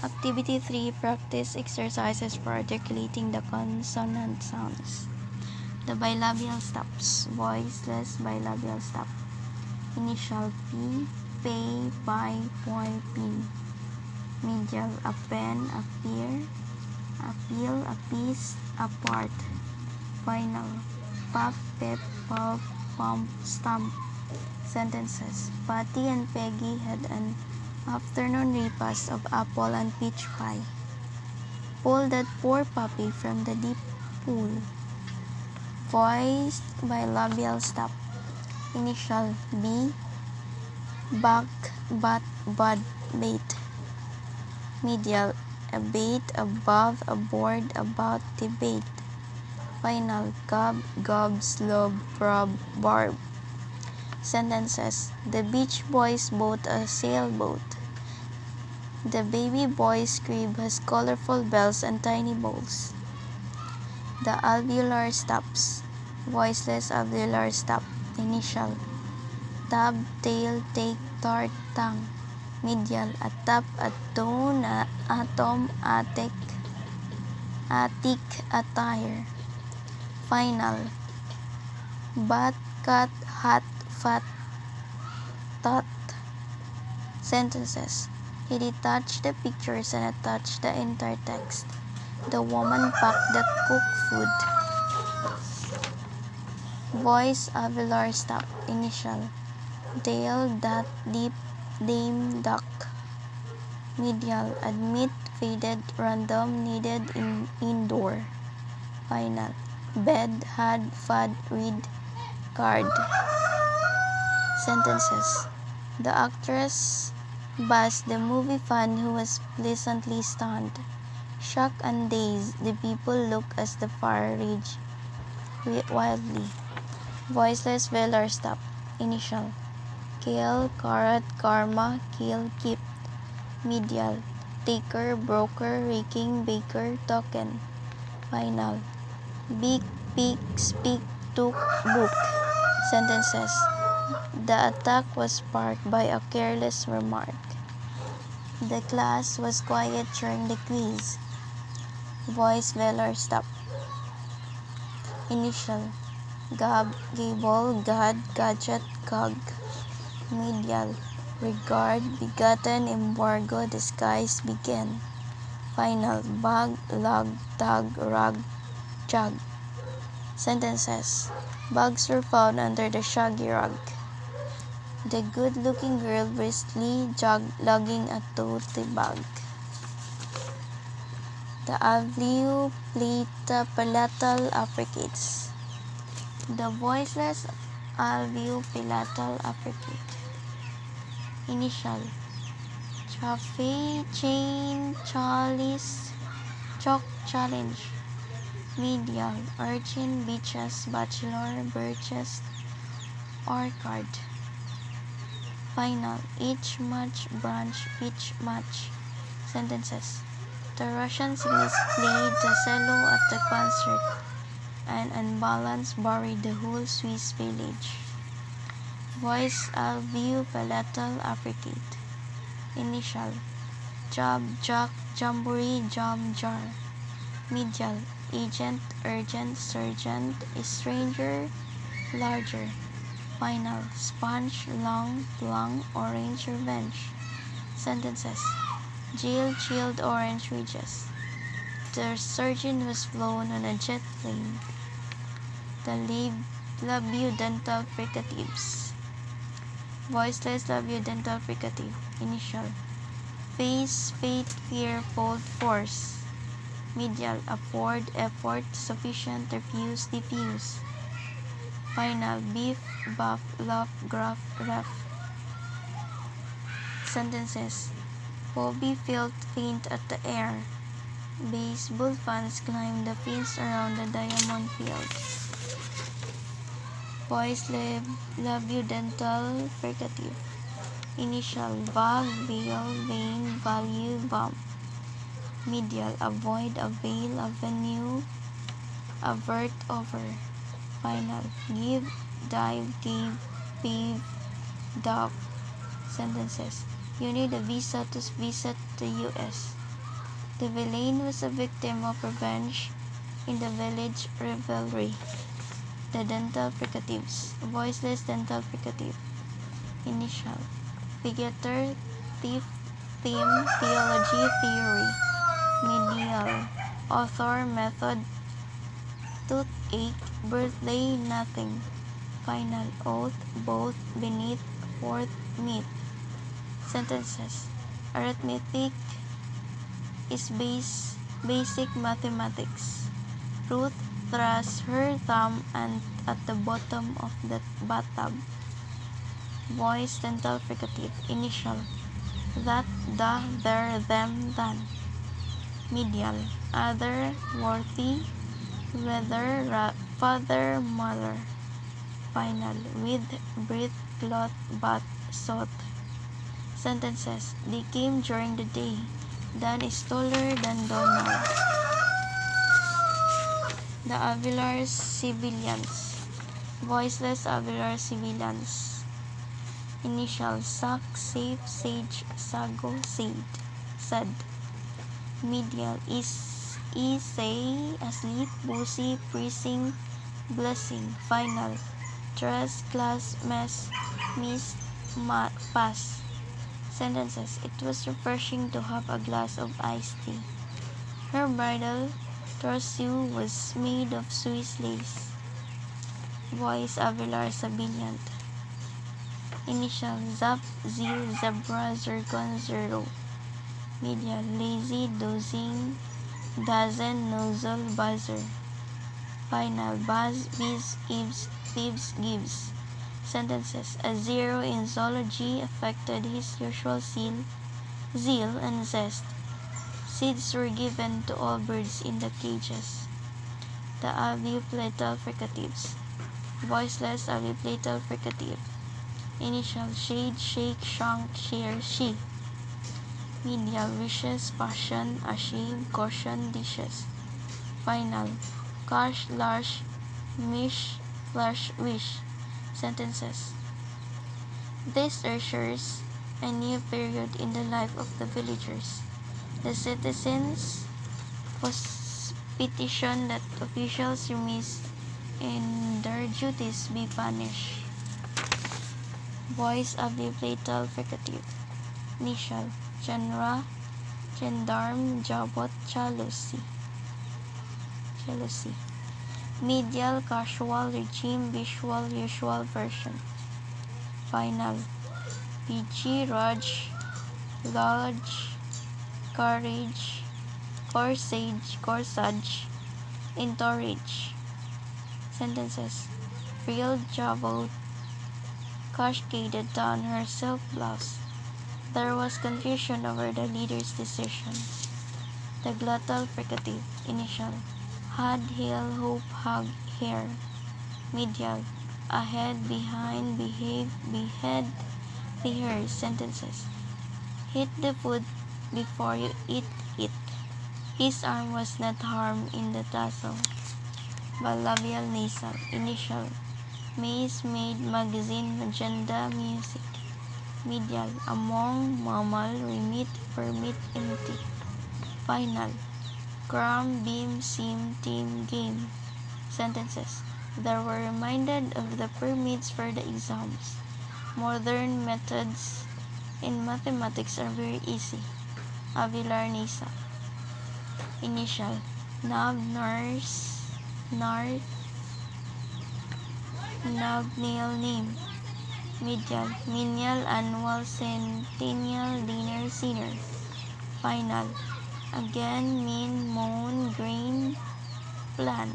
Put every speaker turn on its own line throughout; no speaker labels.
Activity 3. Practice exercises for articulating the consonant sounds. The bilabial stops. Voiceless bilabial stop. Initial P, pay, buy, boy, pin. Medial, append, appear, appeal, appease, apart. Final, pop, pep, pulp, pump, stump. Sentences. Patty and Peggy had an afternoon repast of apple and peach pie. Pull that poor puppy from the deep pool. Voiced by labial stop. Initial B, back, butt, bud, bait. Medial, abate, above, aboard, about, debate. Final, gob, gob, slob, prob, barb. Sentences. The beach boys bought a sailboat. The baby boy's crib has colorful bells and tiny bowls. The alveolar stops. Voiceless alveolar stop. Initial. Tab, tail, take, tart, tongue. Medial. Atap, atone, atom, attic, attic, attire. Final. Bat, cat, hat, fat, tot. Sentences. He detached the pictures and attached the entire text. The woman packed the cooked food. Voice alveolar stop. Initial. Dale, dat, deep, dame, duck. Medial. Admit, faded, random, needed, indoor. Final. Bed, had, fad, read, card. Sentences. The actress buzzed the movie fan who was pleasantly stunned. Shocked and dazed, the people looked as the fire raged wildly. Voiceless velar stop. Initial. Kale, carrot, karma, kill, keep. Medial. Taker, broker, raking, baker, token. Final. Beak, peak, speak, took, book. Sentences. The attack was sparked by a careless remark. The class was quiet during the quiz. Voice velar stop. Initial. Gab, gable, gad, gadget, gog. Medial. Regard, begotten, embargo, disguise, begin. Final. Bag, log, tag, rug, jug. Sentences. Bugs were found under the shaggy rug. The good-looking girl briskly jogged, lugging a tote bag. The alveopalatal affricates. The voiceless alveopalatal affricate. Initial. Chaffee, chain, chalice, chalk, challenge. Medial. Urchin, beaches, bachelor, birches, orchard. Final. Each match, branch, pitch, match. Sentences. The Russian cyclist played the cello at the concert, and unbalanced buried the whole Swiss village. Voice alveopalatal affricate. Initial. Job, jock, jamboree, jam, jar. Medial. Agent, urgent, sergeant, stranger, larger. Final. Sponge, long, plum, orange, revenge. Sentences. Jail, chilled, orange ridges. The surgeon was flown on a jet plane. The labiodental fricatives. Voiceless labiodental fricative. Initial. Face, fate, fear, fold, force. Medial. Afford, effort, sufficient, refuse, diffuse. Final. Beef, buff, luff, gruff, rough. Sentences. Bobby felt faint at the air. Baseball fans climbed the fence around the diamond field. Voice labiodental fricative. Initial. Bug, bail, vein, value, bump. Medial. Avoid, avail, avenue, avert, over. Final. Give, dive, gave, pave, dove. Sentences. You need a visa to visit the U.S. The villain was a victim of revenge in the village rivalry. The dental fricatives. Voiceless dental fricative. Initial. Begetter, thief, theme, theology, theory. Medial. Author, method, toothache, birthday, nothing. Final. Oath, both, beneath, fourth, meet. Sentences. Arithmetic is basic mathematics. Ruth thrusts her thumb at the bottom of the bathtub. Voice dental fricative. Initial. That, the, their, them, than. Medial. Other, worthy, whether, father, mother. Final. With, breath, cloth, bath, sought. Sentences. They came during the day. Dan is taller than Donald. The Avilar civilians. Voiceless Avilar civilians. Initial. Sack, safe, sage, sago, said. Medial. Say, asleep, boozy, freezing, blessing. Final. Dress, class, mess, miss, pass. Sentences. It was refreshing to have a glass of iced tea. Her bridal trousseau was made of Swiss lace. Voice Avilar Sabiliant. Initial. Zap, zir, zebra, zircon, zero. Medial. Lazy, dozing, dozen, nozzle, buzzer. Final. Buzz, biz, eaves, thieves, gives. Sentences. A zero in zoology affected his usual zeal and zest. Seeds were given to all birds in the cages. The aviplatal fricatives. Voiceless aviplatal fricative. Initial. Shade, shake, shrunk, share, she. Medial. Wishes, passion, ashame, caution, dishes. Final. Cash, large, mish, flush, wish. Sentences. This ushers a new period in the life of the villagers. The citizens petitioned that officials remiss in their duties be punished. Voice aviplatal fricative. Initial. Genre, gendarme, jabot, jealousy. Medial, casual, regime, visual, usual version. Final. PG, Raj, Lodge, Courage, Corsage, Entourage. Sentences. Frilled jabot cascaded down her silk blouse. There was confusion over the leader's decision. The glottal fricative. Initial. Had, heel, hope, hug, hair. Medial. Ahead, behind, behave, behead, rehearse. Sentences. Hit the food before you eat it. His arm was not harmed in the tussle. Bilabial nasal. Initial. Maze, made, magazine, magenta, music. Medial. Among, mammal, remit, permit, empty. Final. Cram, beam, seam, team, game. Sentences. They were reminded of the permits for the exams. Modern methods in mathematics are very easy. Avilar nasal. Initial. Nab, nurse, nard, nab, nail, name. Medial. Menial, annual, centennial, dinner, sinner. Final. Again, mean, moan, grain, plan.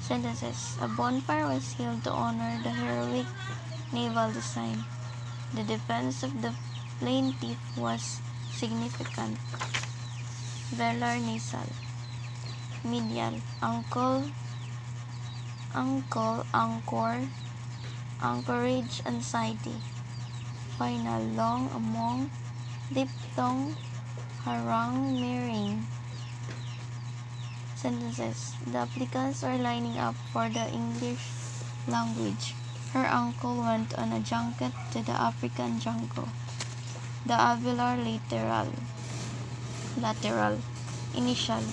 Sentences. A bonfire was held to honor the heroic naval design. The defense of the plaintiff was significant. Velar nasal. Medial. Uncle, anchor, anchorage, anxiety. Final. Long, among, diphthong, harang, mirroring. Sentences. The applicants are lining up for the English language. Her uncle went on a junket to the African jungle. The avilar lateral. Initial: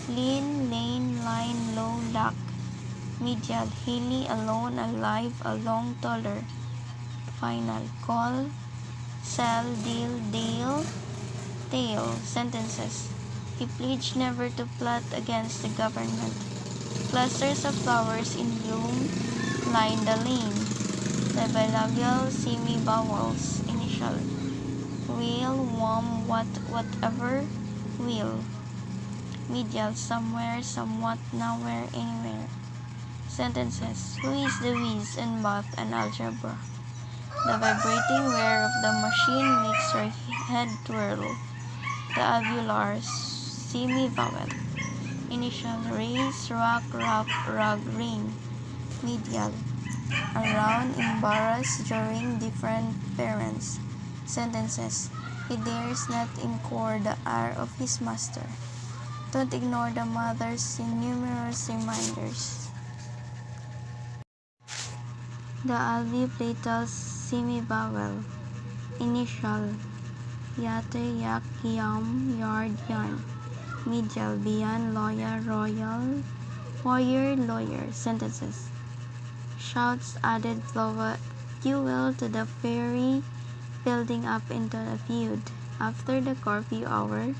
lean, lane, line, low, lack. Medial: hilly, alone, alive, along, taller. Final: call, sell, deal, dale, tail. Sentences: he pledged never to plot against the government. Clusters of flowers in bloom line the lane. The bilabial semivowels. Initial: will, whom, what, whatever, will. Medial: somewhere, somewhat, nowhere, anywhere. Sentences: who is the whiz in math and algebra? The vibrating whir of the machine makes your head twirl. The alveolar semivowel. Initial: race, rock, rap, rug, rain. Medial: around, embarrass, during, different parents. Sentences: he dares not incur the ire of his master. Don't ignore the mother's numerous reminders. The alveolatal semivowel. Initial: yate, yak, yam, yard, yarn. Medial: beyond, lawyer, royal, warrior, lawyer. Sentences: shouts added fuel to the fiery building up into a feud. After the curfew hour,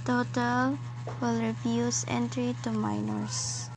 the hotel will refuse entry to minors.